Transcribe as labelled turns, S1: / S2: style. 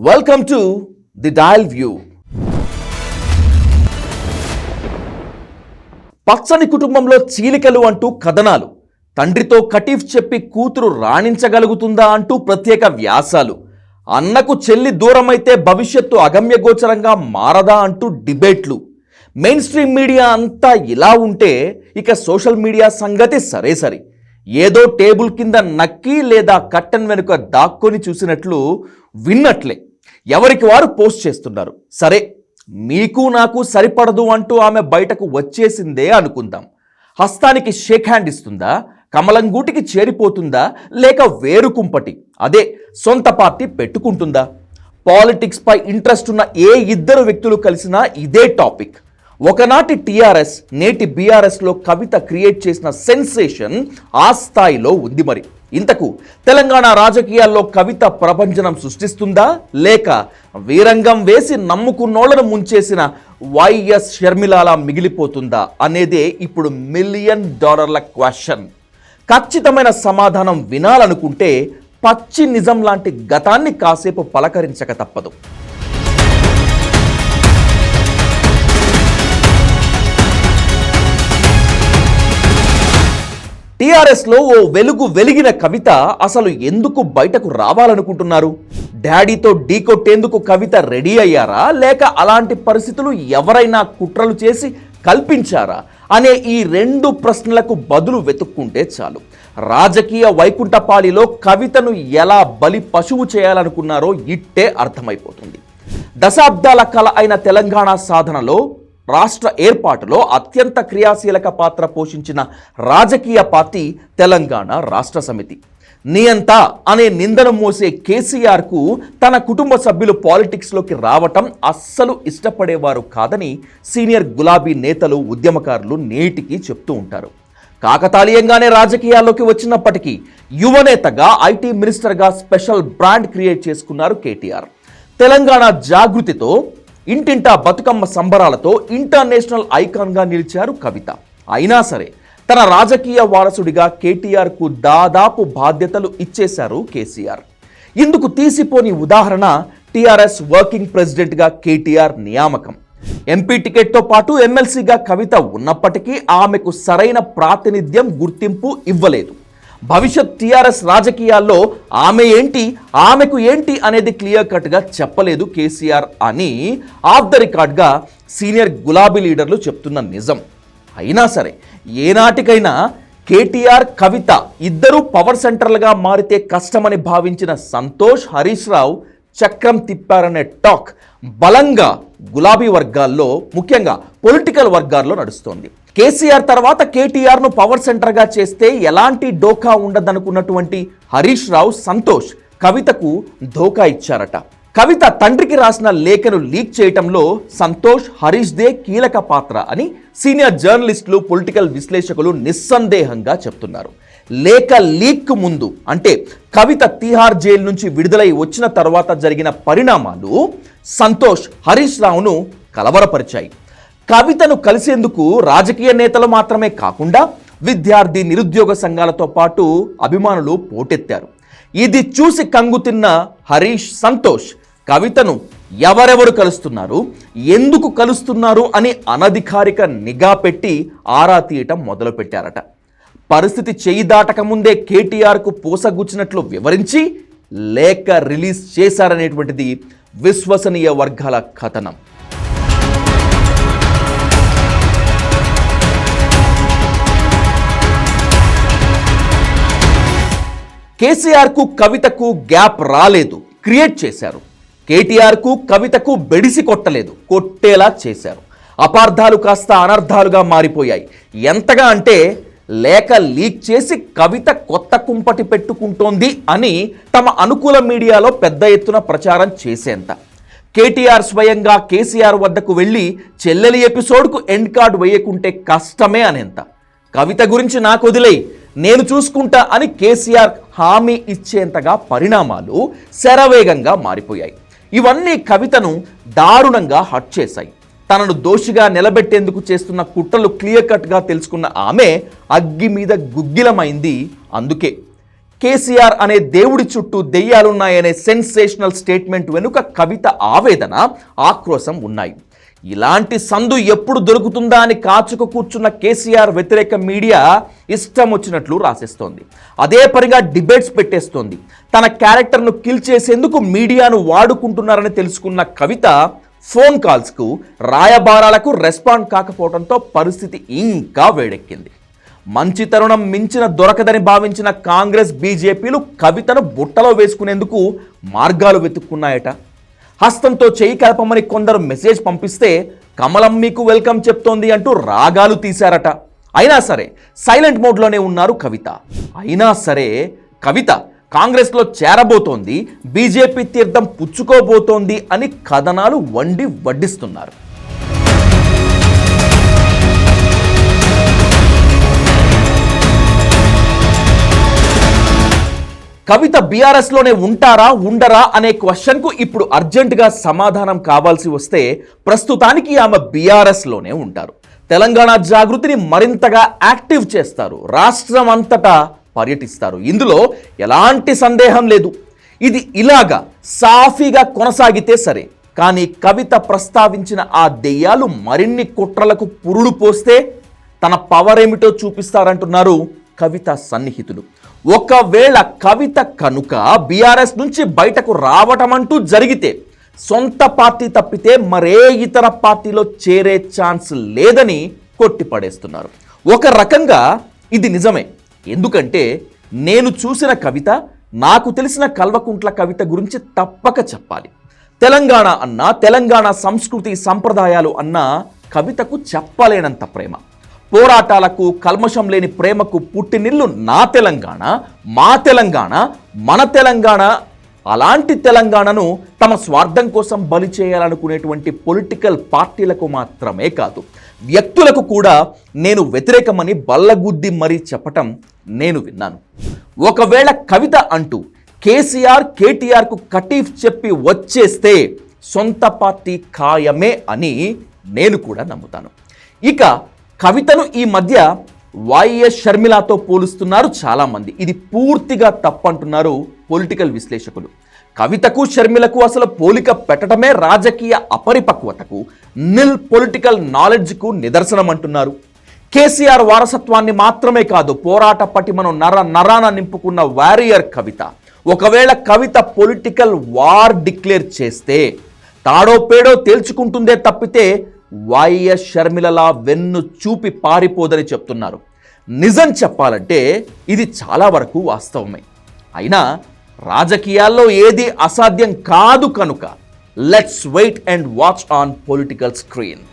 S1: Welcome to the dial view. పచ్చని కుటుంబంలో చీలికలు అంటూ కథనాలు, తండ్రితో కటీఫ్ చెప్పి కూతురు రాణించగలుగుతుందా అంటూ ప్రత్యేక వ్యాసాలు, అన్నకు చెల్లి దూరమైతే భవిష్యత్తు అగమ్యగోచరంగా మారదా అంటూ డిబేట్లు. మెయిన్ స్ట్రీమ్ మీడియా అంతా ఇలా ఉంటే ఇక సోషల్ మీడియా సంగతి సరే. ఏదో టేబుల్ కింద నక్కి లేదా కట్టన్ వెనుక దాక్కొని చూసినట్లు విన్నట్లే ఎవరికి వారు పోస్ట్ చేస్తున్నారు. సరే, మీకు నాకు సరిపడదు అంటూ ఆమె బయటకు వచ్చేసిందే అనుకుందాం. హస్తానికి షేక్ హ్యాండ్ ఇస్తుందా, కమలంగూటికి చేరిపోతుందా, లేక వేరుకుంపటి అదే సొంత పార్టీ పెట్టుకుంటుందా? పాలిటిక్స్ పై ఇంట్రెస్ట్ ఉన్న ఏ ఇద్దరు వ్యక్తులు కలిసినా ఇదే టాపిక్. ఒకనాటి టీఆర్ఎస్, నేటి బీఆర్ఎస్లో కవిత క్రియేట్ చేసిన సెన్సేషన్ ఆ స్థాయిలో ఉంది. మరి ఇంతకు తెలంగాణ రాజకీయాల్లో కవిత ప్రభంజనం సృష్టిస్తుందా, లేక వీరంగం వేసి నమ్ముకున్నోళ్లను ముంచేసిన వైఎస్ షర్మిలాలా మిగిలిపోతుందా అనేదే ఇప్పుడు $1,000,000 క్వశ్చన్. ఖచ్చితమైన సమాధానం వినాలనుకుంటే పచ్చి నిజం లాంటి గతాన్ని కాసేపు పలకరించక తప్పదు. టీఆర్ఎస్లో ఓ వెలుగు వెలిగిన కవిత అసలు ఎందుకు బయటకు రావాలనుకుంటున్నారు? డాడీతో ఢీకొట్టేందుకు కవిత రెడీ అయ్యారా, లేక అలాంటి పరిస్థితులు ఎవరైనా కుట్రలు చేసి కల్పించారా అనే ఈ రెండు ప్రశ్నలకు బదులు వెతుక్కుంటే చాలు రాజకీయ వైకుంఠపాళిలో కవితను ఎలా బలి పశువు చేయాలనుకున్నారో ఇట్టే అర్థమైపోతుంది. దశాబ్దాల కల అయిన తెలంగాణ సాధనలో, రాష్ట్ర ఏర్పాటులో అత్యంత క్రియాశీలక పాత్ర పోషించిన రాజకీయ పార్టీ తెలంగాణ రాష్ట్ర సమితి. నియంత అనే నిందను మోసే కేసీఆర్కు తన కుటుంబ సభ్యులు పాలిటిక్స్లోకి రావటం అస్సలు ఇష్టపడేవారు కాదని సీనియర్ గులాబీ నేతలు, ఉద్యమకారులు నేటికి చెప్తూ ఉంటారు. కాకతాళీయంగానే రాజకీయాల్లోకి వచ్చినప్పటికీ యువనేతగా, ఐటీ మినిస్టర్గా స్పెషల్ బ్రాండ్ క్రియేట్ చేసుకున్నారు కేటీఆర్. తెలంగాణ జాగృతితో, ఇంటింటా బతుకమ్మ సంబరాలతో ఇంటర్నేషనల్ ఐకాన్గా నిలిచారు కవిత. అయినా సరే తన రాజకీయ వారసుడిగా కేటీఆర్కు దాదాపు బాధ్యతలు ఇచ్చేశారు కేసీఆర్. ఇందుకు తీసిపోని ఉదాహరణ టీఆర్ఎస్ వర్కింగ్ ప్రెసిడెంట్గా కేటీఆర్ నియామకం. ఎంపీ టికెట్తో పాటు ఎమ్మెల్సీగా కవిత ఉన్నప్పటికీ ఆమెకు సరైన ప్రాతినిధ్యం, గుర్తింపు ఇవ్వలేదు. భవిష్యత్ టీఆర్ఎస్ రాజకీయాల్లో ఆమె ఏంటి, ఆమెకు ఏంటి అనేది క్లియర్ కట్గా చెప్పలేదు కేసీఆర్ అని ఆఫ్ ద రికార్డ్గా సీనియర్ గులాబీ లీడర్లు చెప్తున్న నిజం. అయినా సరే ఏనాటికైనా కేటీఆర్, కవిత ఇద్దరూ పవర్ సెంటర్లుగా మారితే కష్టమని భావించిన సంతోష్, హరీష్ రావు చక్రం తిప్పారనే టాక్ బలంగా గులాబీ వర్గాల్లో, ముఖ్యంగా పొలిటికల్ వర్గాల్లో నడుస్తోంది. కేసీఆర్ తర్వాత కేటీఆర్ను పవర్ సెంటర్గా చేస్తే ఎలాంటి డోకా ఉండదనుకున్నటువంటి హరీష్ రావు, సంతోష్ కవితకు ధోకా ఇచ్చారట. కవిత తండ్రికి రాసిన లేఖను లీక్ చేయటంలో సంతోష్, హరీష్దే కీలక పాత్ర అని సీనియర్ జర్నలిస్టులు, పొలిటికల్ విశ్లేషకులు నిస్సందేహంగా చెప్తున్నారు. లేఖ లీక్ ముందు అంటే కవిత తీహార్ జైలు నుంచి విడుదలై వచ్చిన తర్వాత జరిగిన పరిణామాలు సంతోష్, హరీష్ రావును కలవరపరిచాయి. కవితను కలిసేందుకు రాజకీయ నేతలు మాత్రమే కాకుండా విద్యార్థి, నిరుద్యోగ సంఘాలతో పాటు అభిమానులు పోటెత్తారు. ఇది చూసి కంగుతిన్న హరీష్, సంతోష్ కవితను ఎవరెవరు కలుస్తున్నారు, ఎందుకు కలుస్తున్నారు అని అనధికారిక నిఘా పెట్టి ఆరా తీయటం మొదలుపెట్టారట. పరిస్థితి చేయి దాటక ముందే కేటీఆర్కు పూసగుచ్చినట్లు వివరించి లేఖ రిలీజ్ చేశారనేటువంటిది విశ్వసనీయ వర్గాల కథనం. కేసీఆర్కు, కవితకు గ్యాప్ రాలేదు, క్రియేట్ చేశారు. కేటీఆర్కు, కవితకు బెడిసి కొట్టలేదు, కొట్టేలా చేశారు. అపార్థాలు కాస్త అనర్థాలుగా మారిపోయాయి. ఎంతగా అంటే లేఖ లీక్ చేసి కవిత కొత్త కుంపటి పెట్టుకుంటోంది అని తమ అనుకూల మీడియాలో పెద్ద ఎత్తున ప్రచారం చేసేంత. కేటీఆర్ స్వయంగా కేసీఆర్ వద్దకు వెళ్ళి చెల్లెలి ఎపిసోడ్కు ఎండ్ కార్డ్ వేయకుంటే కష్టమే అనేంత. కవిత గురించి నాకు వదిలేయి, నేను చూసుకుంటా అని కేసీఆర్ హామీ ఇచ్చేంతగా పరిణామాలు శరవేగంగా మారిపోయాయి. ఇవన్నీ కవితను దారుణంగా హర్ట్ చేశాయి. తనను దోషిగా నిలబెట్టేందుకు చేస్తున్న కుట్రలు క్లియర్ కట్గా తెలుసుకున్న ఆమె అగ్గి మీద గుగ్గిలమైంది. అందుకే కేసీఆర్ అనే దేవుడి చుట్టూ దెయ్యాలున్నాయనే సెన్సేషనల్ స్టేట్మెంట్ వెనుక కవిత ఆవేదన, ఆక్రోశం ఉన్నాయి. ఇలాంటి సందు ఎప్పుడు దొరుకుతుందా అని కాచుకు కూర్చున్న కేసీఆర్ వ్యతిరేక మీడియా ఇష్టం వచ్చినట్లు రాసేస్తోంది. అదే పరిగా డిబేట్స్ పెట్టేస్తోంది. తన క్యారెక్టర్ను కిల్ చేసేందుకు మీడియాను వాడుకుంటున్నారని తెలుసుకున్న కవిత ఫోన్ కాల్స్కు, రాయబారాలకు రెస్పాండ్ కాకపోవడంతో పరిస్థితి ఇంకా వేడెక్కింది. మంచి తరుణం మించిన దొరకదని భావించిన కాంగ్రెస్, బీజేపీలు కవితను బుట్టలో వేసుకునేందుకు మార్గాలు వెతుక్కున్నాయట. హస్తంతో చేయి కలపమని కొందరు మెసేజ్ పంపిస్తే కమలం మీకు వెల్కమ్ చెప్తోంది అంటూ రాగాలు తీశారట. అయినా సరే సైలెంట్ మోడ్లోనే ఉన్నారు కవిత. అయినా సరే కవిత కాంగ్రెస్లో చేరబోతోంది, బీజేపీ తీర్థం పుచ్చుకోబోతోంది అని కథనాలు వండి వడ్డిస్తున్నారు. కవిత బీఆర్ఎస్లోనే ఉంటారా ఉండరా అనే క్వశ్చన్కు ఇప్పుడు అర్జెంటుగా సమాధానం కావాల్సి వస్తే ప్రస్తుతానికి ఆమె బీఆర్ఎస్లోనే ఉంటారు. తెలంగాణ జాగృతిని మరింతగా యాక్టివ్ చేస్తారు. రాష్ట్రం అంతటా పర్యటిస్తారు. ఇందులో ఎలాంటి సందేహం లేదు. ఇది ఇలాగా సాఫీగా కొనసాగితే సరే, కానీ కవిత ప్రస్తావించిన ఆ దెయ్యాలు మరిన్ని కుట్రలకు పురుడు పోస్తే తన పవర్ ఏమిటో చూపిస్తారంటున్నారు కవిత సన్నిహితులు. ఒకవేళ కవిత కనుక బీఆర్ఎస్ నుంచి బయటకు రావటం అంటూ జరిగితే సొంత పార్టీ తప్పితే మరే ఇతర పార్టీలో చేరే ఛాన్స్ లేదని కొట్టిపడేస్తున్నారు. ఒక రకంగా ఇది నిజమే. ఎందుకంటే నేను చూసిన కవిత, నాకు తెలిసిన కల్వకుంట్ల కవిత గురించి తప్పక చెప్పాలి. తెలంగాణ అన్నా, తెలంగాణ సంస్కృతి సంప్రదాయాలు అన్నా కవితకు చెప్పలేనంత ప్రేమ. పోరాటాలకు, కల్మషం లేని ప్రేమకు పుట్టినిల్లు నా తెలంగాణ, మా తెలంగాణ, మన తెలంగాణ. అలాంటి తెలంగాణను తమ స్వార్థం కోసం బలి చేయాలనుకునేటువంటి పొలిటికల్ పార్టీలకు మాత్రమే కాదు, వ్యక్తులకు కూడా నేను వ్యతిరేకమని బల్లగుద్ది మరీ చెప్పటం నేను విన్నాను. ఒకవేళ కవిత అంటూ కేసీఆర్, కేటీఆర్కు కటీఫ్ చెప్పి వచ్చేస్తే సొంత పార్టీ ఖాయమే అని నేను కూడా నమ్ముతాను. ఇక కవితను ఈ మధ్య వైఎస్ షర్మిలతో పోలుస్తున్నారు చాలామంది. ఇది పూర్తిగా తప్పంటున్నారు పొలిటికల్ విశ్లేషకులు. కవితకు, షర్మిలకు అసలు పోలిక పెట్టడమే రాజకీయ అపరిపక్వతకు, నిల్ పొలిటికల్ నాలెడ్జ్కు నిదర్శనం అంటున్నారు. కేసీఆర్ వారసత్వాన్ని మాత్రమే కాదు, పోరాట పటిమను నరాన నింపుకున్న వారియర్ కవిత. ఒకవేళ కవిత పొలిటికల్ వార్ డిక్లేర్ చేస్తే తాడో పేడో తేల్చుకుంటుందే తప్పితే వైఎస్ షర్మిలలా వెన్ను చూపి పారిపోదని చెప్తున్నారు. నిజం చెప్పాలంటే ఇది చాలా వరకు వాస్తవమే. అయినా రాజకీయాల్లో ఏది అసాధ్యం కాదు కనుక let's wait and watch on political screen.